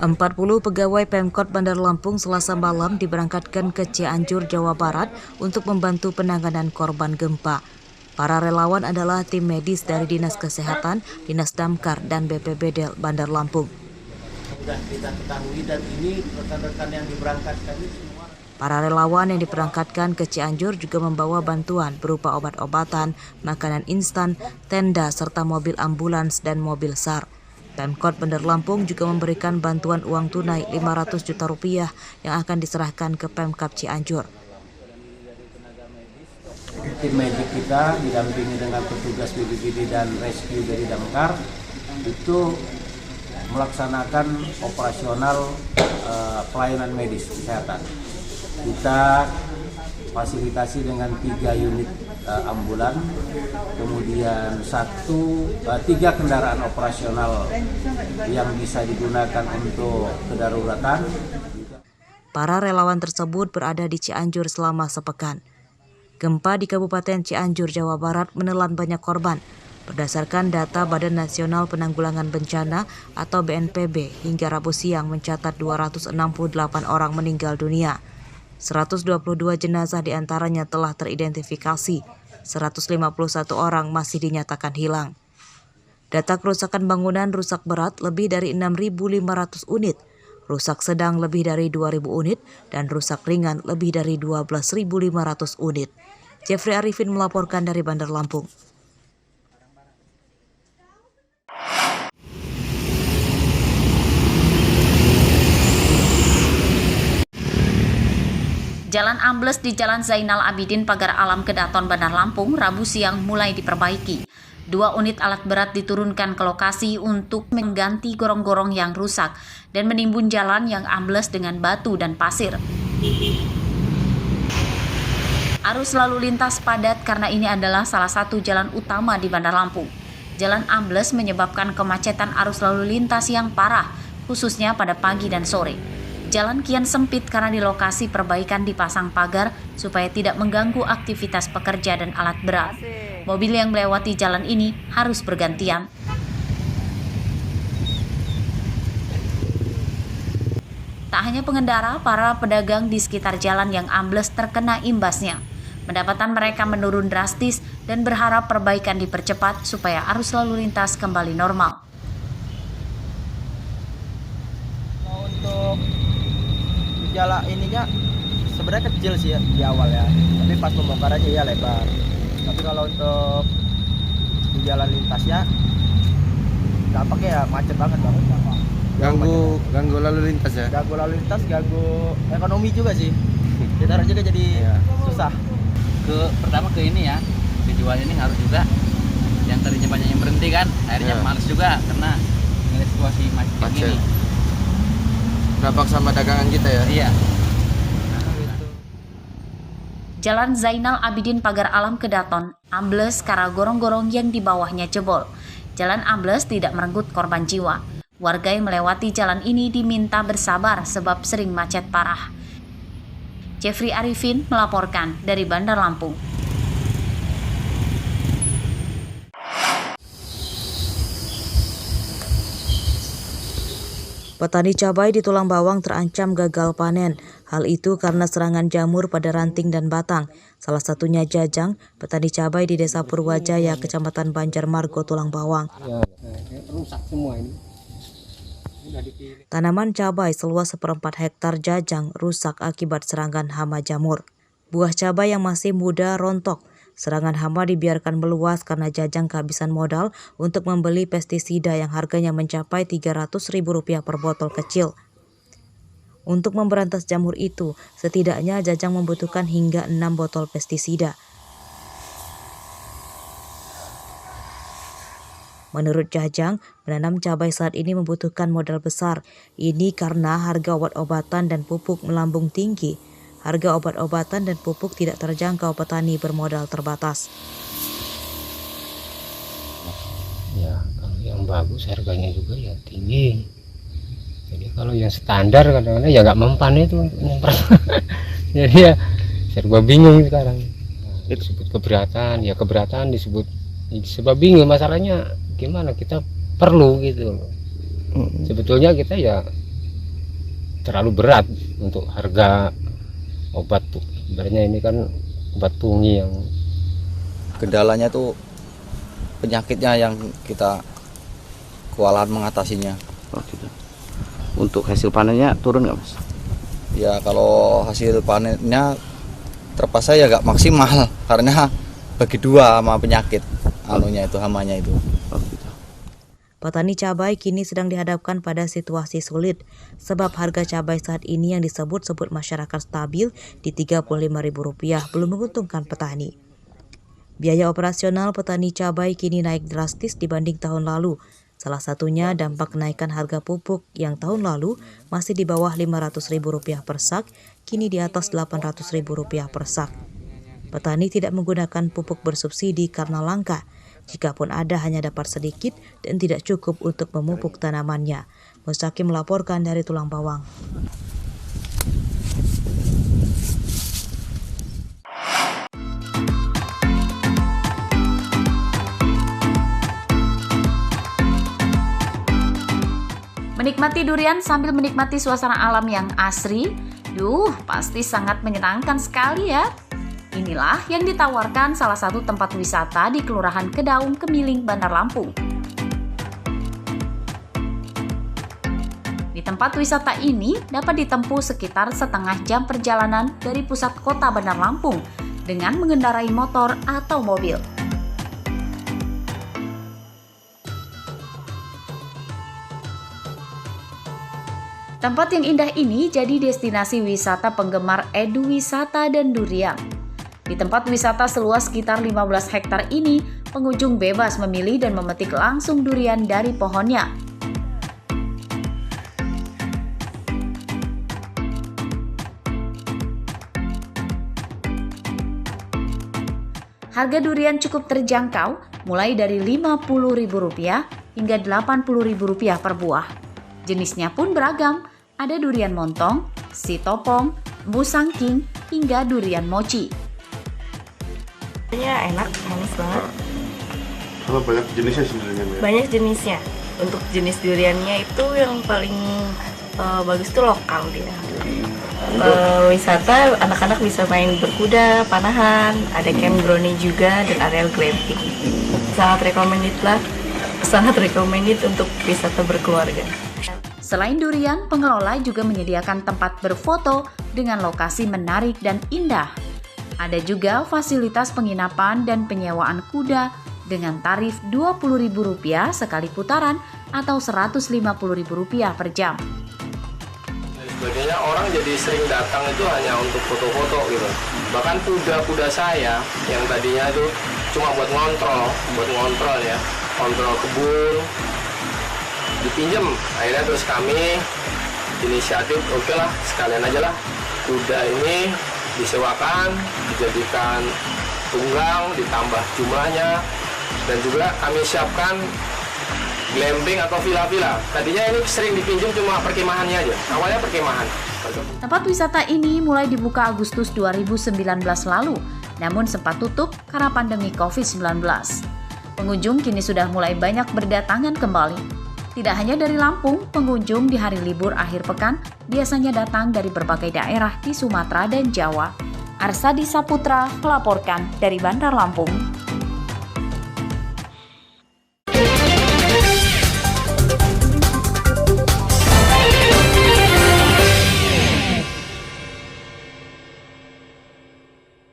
40 pegawai Pemkot Bandar Lampung Selasa malam diberangkatkan ke Cianjur, Jawa Barat untuk membantu penanganan korban gempa. Para relawan adalah tim medis dari Dinas Kesehatan, Dinas Damkar, dan BPBD Bandar Lampung. Sudah kita ketahui dan ini rekan-rekan yang diberangkatkan ini semua. Para relawan yang diberangkatkan ke Cianjur juga membawa bantuan berupa obat-obatan, makanan instan, tenda, serta mobil ambulans dan mobil SAR. Pemkot Bandar Lampung juga memberikan bantuan uang tunai 500 juta rupiah yang akan diserahkan ke Pemkap Cianjur. Tim medik kita didampingi dengan petugas BPBD dan rescue dari Damkar itu melaksanakan operasional pelayanan medis kesehatan. Kita fasilitasi dengan 3 unit ambulan, kemudian 3 kendaraan operasional yang bisa digunakan untuk kedaruratan. Para relawan tersebut berada di Cianjur selama sepekan. Gempa di Kabupaten Cianjur, Jawa Barat menelan banyak korban. Berdasarkan data Badan Nasional Penanggulangan Bencana atau BNPB, hingga Rabu siang mencatat 268 orang meninggal dunia. 122 jenazah diantaranya telah teridentifikasi, 151 orang masih dinyatakan hilang. Data kerusakan bangunan rusak berat lebih dari 6.500 unit, rusak sedang lebih dari 2.000 unit, dan rusak ringan lebih dari 12.500 unit. Jeffrey Arifin melaporkan dari Bandar Lampung. Jalan ambles di Jalan Zainal Abidin Pagar Alam Kedaton Bandar Lampung Rabu siang mulai diperbaiki. 2 unit alat berat diturunkan ke lokasi untuk mengganti gorong-gorong yang rusak dan menimbun jalan yang ambles dengan batu dan pasir. Arus lalu lintas padat karena ini adalah salah satu jalan utama di Bandar Lampung. Jalan ambles menyebabkan kemacetan arus lalu lintas yang parah, khususnya pada pagi dan sore. Jalan kian sempit karena di lokasi perbaikan dipasang pagar supaya tidak mengganggu aktivitas pekerja dan alat berat. Mobil yang melewati jalan ini harus bergantian. Tak hanya pengendara, para pedagang di sekitar jalan yang ambles terkena imbasnya. Pendapatan mereka menurun drastis dan berharap perbaikan dipercepat supaya arus lalu lintas kembali normal. Untuk jalan ininya sebenarnya kecil sih ya, di awal ya, tapi pas pembongkarannya ya lebar. Tapi kalau untuk di jalan lintasnya dampaknya ya macet banget. Ganggu lalu lintas ya? Ganggu lalu lintas, ganggu ekonomi juga sih. Kita juga jadi susah. Pertama ke ini ya, dijual ini harus juga yang tadinya banyak yang berhenti kan, akhirnya males juga karena ngeliat situasi macet ini. Dampak sama dagangan kita ya? Iya. Jalan Zainal Abidin Pagar Alam Kedaton ambles karena gorong-gorong yang di bawahnya jebol. Jalan ambles tidak merenggut korban jiwa. Warga yang melewati jalan ini diminta bersabar sebab sering macet parah. Jeffrey Arifin melaporkan dari Bandar Lampung. Petani cabai di Tulang Bawang terancam gagal panen. Hal itu karena serangan jamur pada ranting dan batang. Salah satunya Jajang, petani cabai di Desa Purwajaya, Kecamatan Banjarmargo, Tulang Bawang. Rusak semua ini. Tanaman cabai seluas 1/4 hektar Jajang rusak akibat serangan hama jamur. Buah cabai yang masih muda rontok. Serangan hama dibiarkan meluas karena Jajang kehabisan modal untuk membeli pestisida yang harganya mencapai Rp300.000 per botol kecil. Untuk memberantas jamur itu, setidaknya Jajang membutuhkan hingga 6 botol pestisida. Menurut Jajang, menanam cabai saat ini membutuhkan modal besar. Ini karena harga obat-obatan dan pupuk melambung tinggi. Harga obat-obatan dan pupuk tidak terjangkau petani bermodal terbatas. Ya, kalau yang bagus harganya juga ya tinggi. Jadi kalau yang standar kadang-kadang ya nggak mempan itu untuk nyemprot. Jadi ya serba bingung sekarang. Nah, disebut keberatan disebut sebab bingung masalahnya gimana kita perlu gitu loh. Sebetulnya kita ya terlalu berat untuk harga obat tuh. Sebenarnya ini kan obat pungi yang kendalanya tuh penyakitnya yang kita kewalahan mengatasinya. Oh, gitu. Untuk hasil panennya turun nggak Mas? Ya kalau hasil panennya terpaksa ya nggak maksimal karena bagi dua sama penyakit hamanya itu. Oh, gitu. Petani cabai kini sedang dihadapkan pada situasi sulit sebab harga cabai saat ini yang disebut-sebut masyarakat stabil di Rp35.000 belum menguntungkan petani. Biaya operasional petani cabai kini naik drastis dibanding tahun lalu. Salah satunya dampak kenaikan harga pupuk yang tahun lalu masih di bawah Rp500.000 per sak, kini di atas Rp800.000 per sak. Petani tidak menggunakan pupuk bersubsidi karena langka. Jikapun ada hanya dapat sedikit dan tidak cukup untuk memupuk tanamannya. Mustaqim melaporkan dari Tulang Bawang. Menikmati durian sambil menikmati suasana alam yang asri, pasti sangat menyenangkan sekali ya. Inilah yang ditawarkan salah satu tempat wisata di Kelurahan Kedaung, Kemiling, Bandar Lampung. Di tempat wisata ini dapat ditempuh sekitar setengah jam perjalanan dari pusat kota Bandar Lampung dengan mengendarai motor atau mobil. Tempat yang indah ini jadi destinasi wisata penggemar edu wisata dan durian. Di tempat wisata seluas sekitar 15 hektar ini, pengunjung bebas memilih dan memetik langsung durian dari pohonnya. Harga durian cukup terjangkau, mulai dari Rp50.000 hingga Rp80.000 per buah. Jenisnya pun beragam, ada durian montong, sitopong, musangking, hingga durian mochi. Enak, manis banget. Apa banyak jenisnya sebenarnya? Banyak jenisnya. Untuk jenis duriannya itu yang paling bagus tuh lokal dia. Wisata anak-anak bisa main berkuda, panahan, ada camp brownie juga dan areal glamping. Sangat recommended untuk wisata berkeluarga. Selain durian, pengelola juga menyediakan tempat berfoto dengan lokasi menarik dan indah. Ada juga fasilitas penginapan dan penyewaan kuda dengan tarif Rp20.000 sekali putaran atau Rp150.000 per jam. Sebagainya orang jadi sering datang itu hanya untuk foto-foto gitu. Bahkan kuda-kuda saya yang tadinya itu cuma buat ngontrol ya, kontrol kebun, dipinjem. Akhirnya terus kami inisiatif, oke lah sekalian aja lah kuda ini disewakan, dijadikan tunggang, ditambah jumlahnya, dan juga kami siapkan glamping atau villa-villa. Tadinya ini sering dipinjam cuma perkemahannya aja, awalnya perkemahan. Tempat wisata ini mulai dibuka Agustus 2019 lalu, namun sempat tutup karena pandemi COVID-19. Pengunjung kini sudah mulai banyak berdatangan kembali. Tidak hanya dari Lampung, pengunjung di hari libur akhir pekan biasanya datang dari berbagai daerah di Sumatera dan Jawa. Arsadi Saputra melaporkan dari Bandar Lampung.